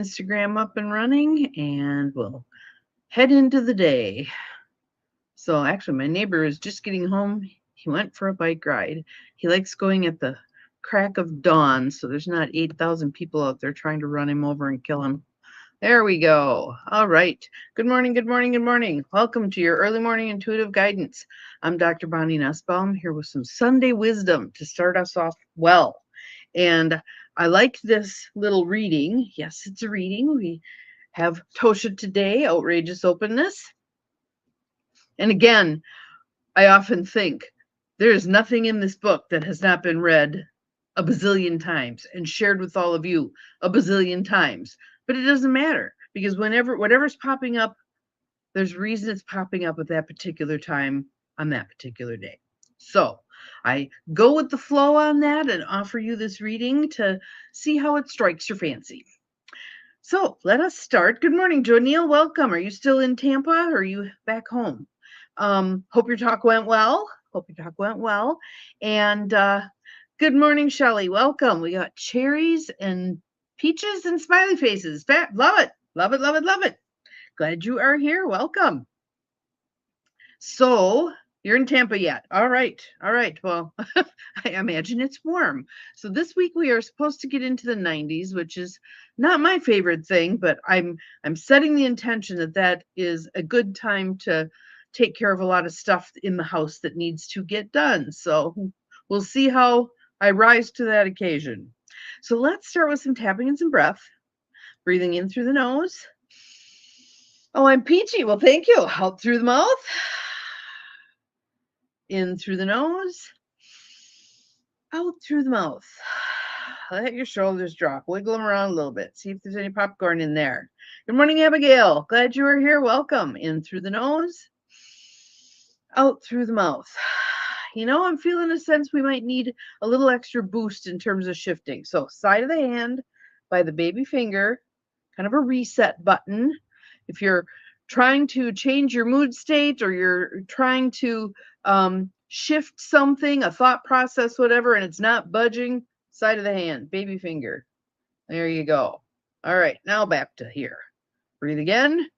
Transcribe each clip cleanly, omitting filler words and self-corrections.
Instagram up and running, and we'll head into the day. So, actually, my neighbor is just getting home. He went for a bike ride. He likes going at the crack of dawn, so there's not 8,000 people out there trying to run him over and kill him. There we go. All right. Good morning, good morning, good morning. Welcome to your early morning intuitive guidance. I'm Dr. Bonnie Nussbaum here with some Sunday wisdom to start us off well. And I like this little reading. Yes, it's a reading. We have Tosha today, Outrageous Openness. And again, I often think there is nothing in this book that has not been read a bazillion times and shared with all of you a bazillion times. But it doesn't matter because whatever's popping up, there's reason it's popping up at that particular time on that particular day. So I go with the flow on that and offer you this reading to see how it strikes your fancy. So let us start. Good morning, Joe Neal. Welcome. Are you still in Tampa or are you back home? Hope your talk went well. And good morning, Shelley. Welcome. We got cherries and peaches and smiley faces. Love it. Love it, love it, love it. Glad you are here. Welcome. So you're in Tampa yet. All right. All right. Well, I imagine it's warm. So this week we are supposed to get into the 90s, which is not my favorite thing, but I'm setting the intention that that is a good time to take care of a lot of stuff in the house that needs to get done. So we'll see how I rise to that occasion. So let's start with some tapping and some breath. Breathing in through the nose. Oh, I'm peachy. Well, thank you. Out through the mouth. In through the nose. Out through the mouth. Let your shoulders drop. Wiggle them around a little bit. See if there's any popcorn in there. Good morning, Abigail. Glad you are here. Welcome. In through the nose. Out through the mouth. You know, I'm feeling a sense we might need a little extra boost in terms of shifting. So side of the hand by the baby finger, kind of a reset button. If you're trying to change your mood state or you're trying to shift something, a thought process, whatever, and it's not budging, side of the hand, baby finger. There you go. All right, now back to here. Breathe again.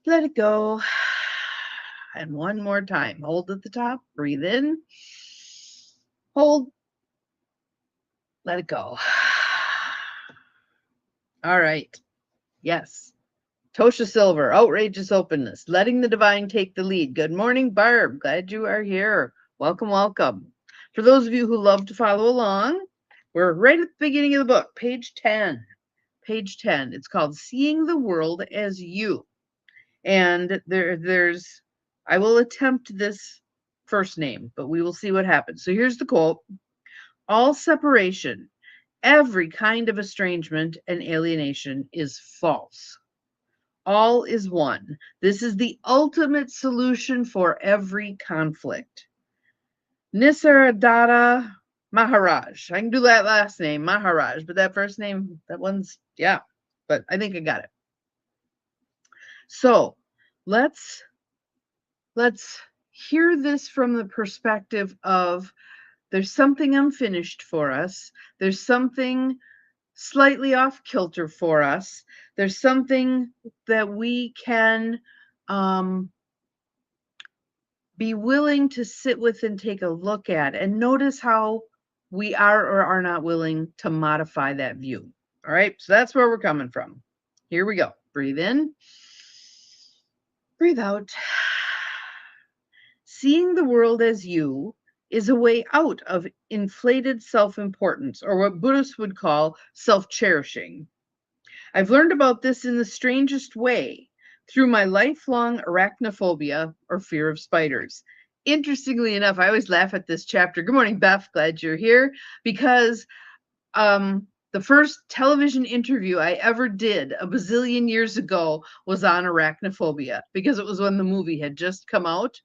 Let it go. And one more time. Hold at the top. Breathe in. Hold. Let it go. All right. Yes. Tosha Silver, Outrageous Openness, letting the divine take the lead. Good morning, Barb. Glad you are here. Welcome, welcome. For those of you who love to follow along, we're right at the beginning of the book, page 10. Page 10. It's called Seeing the World as You. And there's, I will attempt this first name, but we will see what happens. So here's the quote. All separation, every kind of estrangement and alienation is false. All is one. This is the ultimate solution for every conflict. Nisargadatta Maharaj. I can do that last name, Maharaj, but that first name, that one's, yeah, but I think I got it. So let's hear this from the perspective of there's something unfinished for us. There's something slightly off kilter for us. There's something that we can be willing to sit with and take a look at and notice how we are or are not willing to modify that view. All right, so that's where we're coming from. Here we go. Breathe in, breathe out. Seeing the world as you is a way out of inflated self-importance, or what Buddhists would call self-cherishing. I've learned about this in the strangest way through my lifelong arachnophobia, or fear of spiders. Interestingly enough, I always laugh at this chapter. Good morning, Beth. Glad you're here. Because the first television interview I ever did a bazillion years ago was on arachnophobia, because it was when the movie had just come out.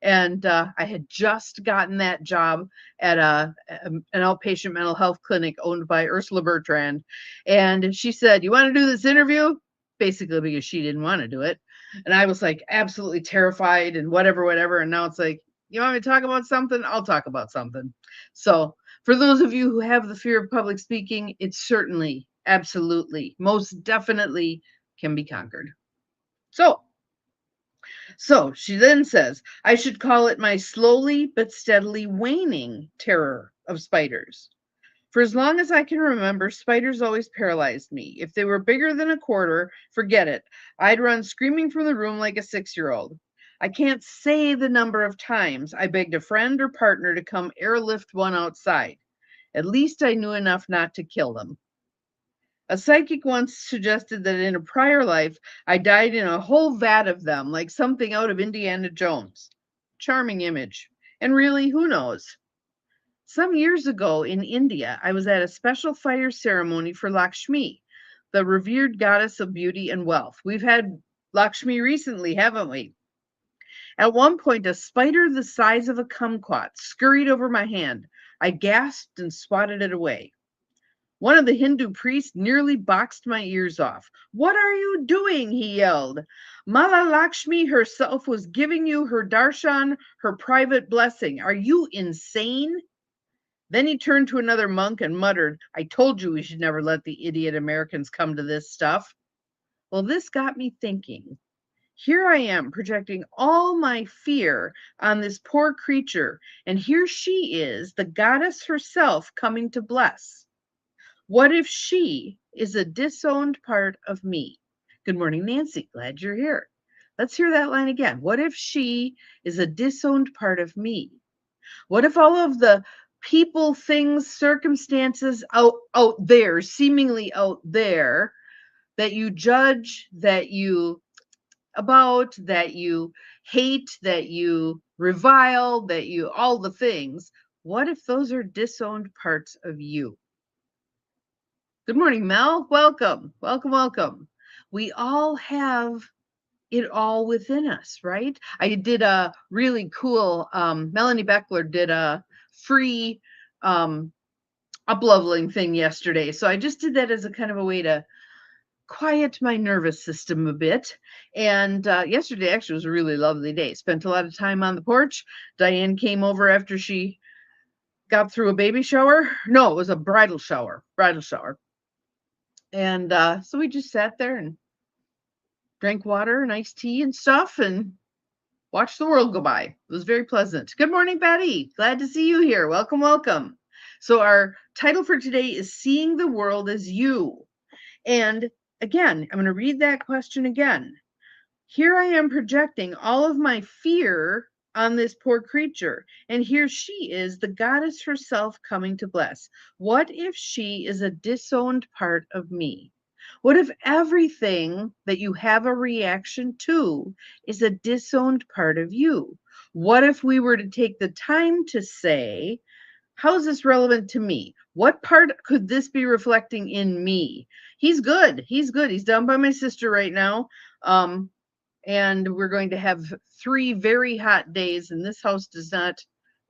And I had just gotten that job at an outpatient mental health clinic owned by Ursula Bertrand. And she said, "You want to do this interview?" Basically because she didn't want to do it. And I was like absolutely terrified and whatever. And now it's like, you want me to talk about something? I'll talk about something. So for those of you who have the fear of public speaking, it certainly Absolutely. Most definitely can be conquered. So she then says, I should call it my slowly but steadily waning terror of spiders. For as long as I can remember, spiders always paralyzed me. If they were bigger than a quarter, forget it. I'd run screaming from the room like a 6-year-old. I can't say the number of times I begged a friend or partner to come airlift one outside. At least I knew enough not to kill them. A psychic once suggested that in a prior life, I died in a whole vat of them, like something out of Indiana Jones. Charming image. And really, who knows? Some years ago in India, I was at a special fire ceremony for Lakshmi, the revered goddess of beauty and wealth. We've had Lakshmi recently, haven't we? At one point, a spider the size of a kumquat scurried over my hand. I gasped and swatted it away. One of the Hindu priests nearly boxed my ears off. What are you doing? He yelled. Mala Lakshmi herself was giving you her darshan, her private blessing. Are you insane? Then he turned to another monk and muttered, I told you we should never let the idiot Americans come to this stuff. Well, this got me thinking. Here I am projecting all my fear on this poor creature, and here she is, the goddess herself, coming to bless. What if she is a disowned part of me? Good morning, Nancy. Glad you're here. Let's hear that line again. What if she is a disowned part of me? What if all of the people, things, circumstances out there, seemingly out there, that you judge, that you about, that you hate, that you revile, that you all the things, what if those are disowned parts of you? Good morning, Mel. Welcome, welcome, welcome. We all have it all within us, right? I did a really cool, Melanie Beckler did a free up-leveling thing yesterday. So I just did that as a kind of a way to quiet my nervous system a bit. And yesterday actually was a really lovely day. Spent a lot of time on the porch. Diane came over after she got through a baby shower. No, it was a bridal shower. And so we just sat there and drank water and iced tea and stuff and watched the world go by. It was very pleasant. Good morning, Betty. Glad to see you here. Welcome, welcome. So our title for today is Seeing the World as You. And again, I'm going to read that question again. Here I am projecting all of my fear on this poor creature, and here she is, the goddess herself, coming to bless. What if she is a disowned part of me? What if everything that you have a reaction to is a disowned part of you? What if we were to take the time to say, how is this relevant to me? What part could this be reflecting in me? He's good. He's good. He's down by my sister right now. And we're going to have 3 very hot days, and this house does not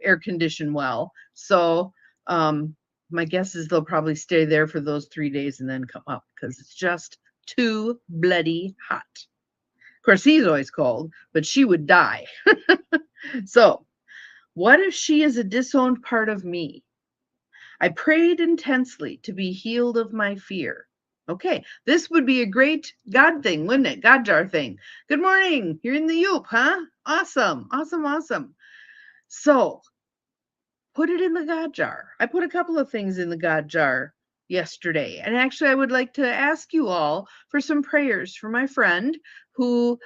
air condition well. So my guess is they'll probably stay there for those 3 days and then come up because it's just too bloody hot. Of course, he's always cold, but she would die. So what if she is a disowned part of me? I prayed intensely to be healed of my fear. Okay, this would be a great God thing, wouldn't it? God jar thing. Good morning. You're in the Yoop, huh? Awesome, awesome, awesome. So put it in the God jar. I put a couple of things in the God jar yesterday. And actually, I would like to ask you all for some prayers for my friend who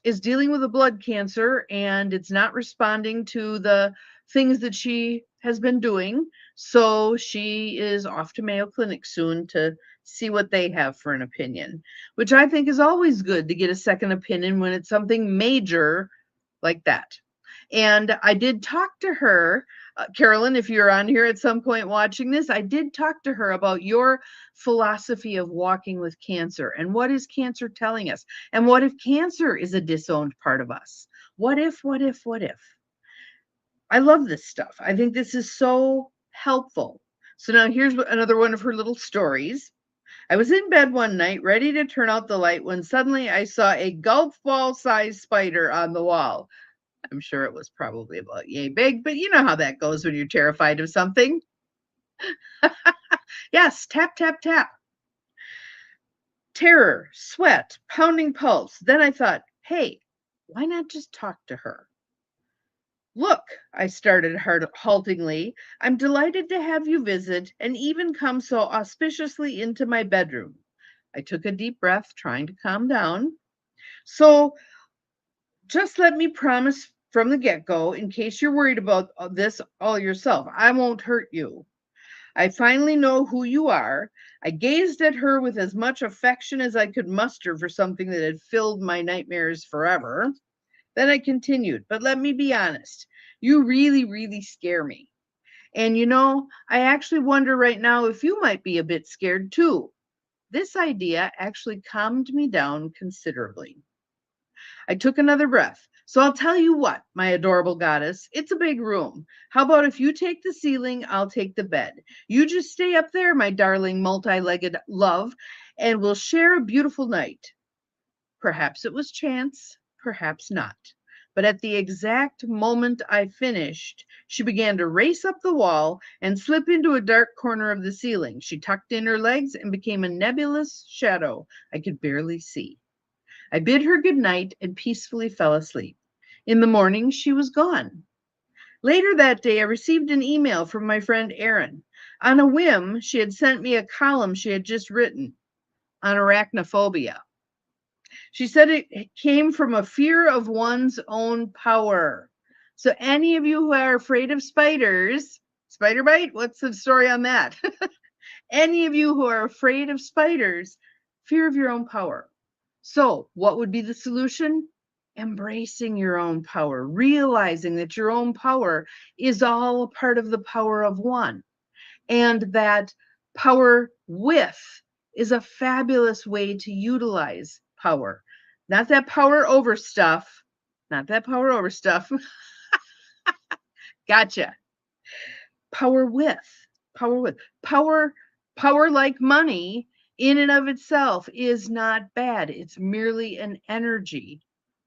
is dealing with a blood cancer and it's not responding to the things that she has been doing. So she is off to Mayo Clinic soon to see what they have for an opinion, which I think is always good to get a second opinion when it's something major like that. And I did talk to her, Carolyn, if you're on here at some point watching this, I did talk to her about your philosophy of walking with cancer and what is cancer telling us? And what if cancer is a disowned part of us? What if? I love this stuff. I think this is so helpful. So now here's another one of her little stories. I was in bed one night, ready to turn out the light, when suddenly I saw a golf ball sized spider on the wall. I'm sure it was probably about yay big, but you know how that goes when you're terrified of something. Yes, tap, tap, tap. Terror, sweat, pounding pulse. Then I thought, hey, why not just talk to her? Look, I started haltingly, I'm delighted to have you visit and even come so auspiciously into my bedroom. I took a deep breath, trying to calm down. So just let me promise from the get go, in case you're worried about this all yourself, I won't hurt you. I finally know who you are. I gazed at her with as much affection as I could muster for something that had filled my nightmares forever. Then I continued, but let me be honest. You really, really scare me. And I actually wonder right now if you might be a bit scared too. This idea actually calmed me down considerably. I took another breath. So I'll tell you what, my adorable goddess, it's a big room. How about if you take the ceiling, I'll take the bed. You just stay up there, my darling multi-legged love, and we'll share a beautiful night. Perhaps it was chance, perhaps not. But at the exact moment I finished, she began to race up the wall and slip into a dark corner of the ceiling. She tucked in her legs and became a nebulous shadow I could barely see. I bid her good night and peacefully fell asleep. In the morning, she was gone. Later that day, I received an email from my friend Erin. On a whim, she had sent me a column she had just written on arachnophobia. She said it came from a fear of one's own power. So any of you who are afraid of spiders, spider bite, what's the story on that? Any of you who are afraid of spiders, fear of your own power. So what would be the solution? Embracing your own power, realizing that your own power is all a part of the power of one, and that power with is a fabulous way to utilize power. Not that power over stuff, not that power over stuff. Gotcha. Power with, power with, power like money in and of itself is not bad. It's merely an energy.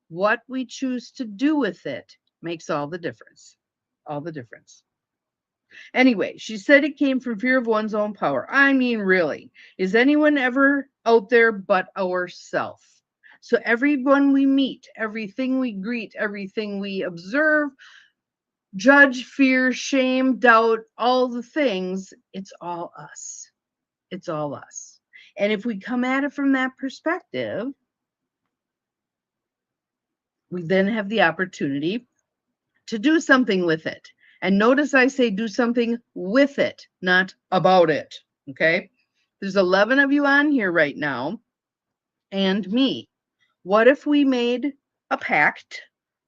What we choose to do with it makes all the difference. All the difference. Anyway, she said it came from fear of one's own power. I mean, really, is anyone ever out there but ourself? So everyone we meet, everything we greet, everything we observe, judge, fear, shame, doubt, all the things, it's all us. It's all us. And if we come at it from that perspective, we then have the opportunity to do something with it. And notice I say do something with it, not about it. Okay. There's 11 of you on here right now and me. What if we made a pact,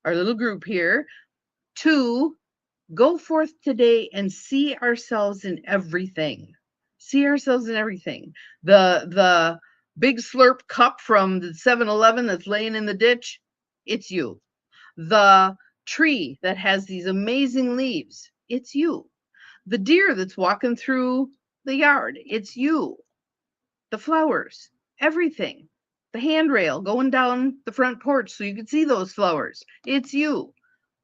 our little group here, to go forth today and see ourselves in everything. See ourselves in everything. The big slurp cup from the 7-Eleven that's laying in the ditch, it's you. The tree that has these amazing leaves, it's you. The deer that's walking through the yard, it's you. The flowers, everything. The handrail going down the front porch so you can see those flowers, it's you.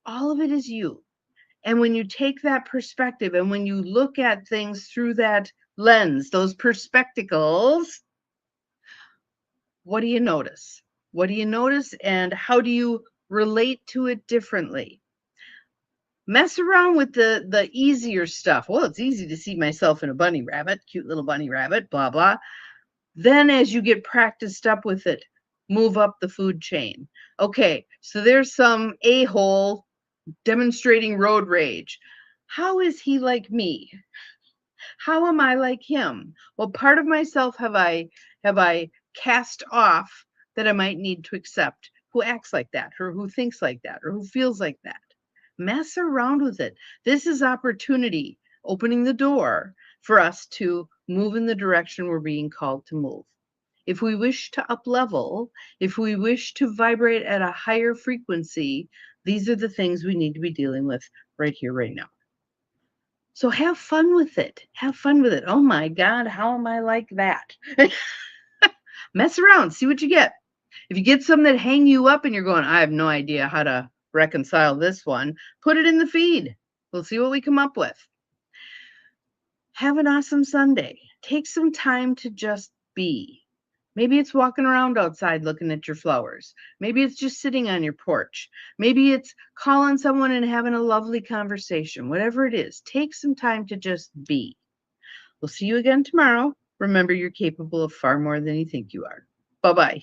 All of it is you. And when you take that perspective and when you look at things through that lens, those perspectacles, what do you notice? What do you notice and how do you relate to it differently? Mess around with the easier stuff. Well, it's easy to see myself in a bunny rabbit, cute little bunny rabbit, blah, blah. Then as you get practiced up with it, move up the food chain. Okay, so there's some a-hole demonstrating road rage. How is he like me? How am I like him? Well, part of myself have I cast off that I might need to accept who acts like that, or who thinks like that, or who feels like that. Mess around with it. This is opportunity, opening the door for us to move in the direction we're being called to move. If we wish to up level, if we wish to vibrate at a higher frequency, these are the things we need to be dealing with right here, right now. So have fun with it. Have fun with it. Oh my God, how am I like that? Mess around, see what you get. If you get some that hang you up and you're going, I have no idea how to reconcile this one, put it in the feed. We'll see what we come up with. Have an awesome Sunday. Take some time to just be. Maybe it's walking around outside looking at your flowers. Maybe it's just sitting on your porch. Maybe it's calling someone and having a lovely conversation. Whatever it is, take some time to just be. We'll see you again tomorrow. Remember, you're capable of far more than you think you are. Bye-bye.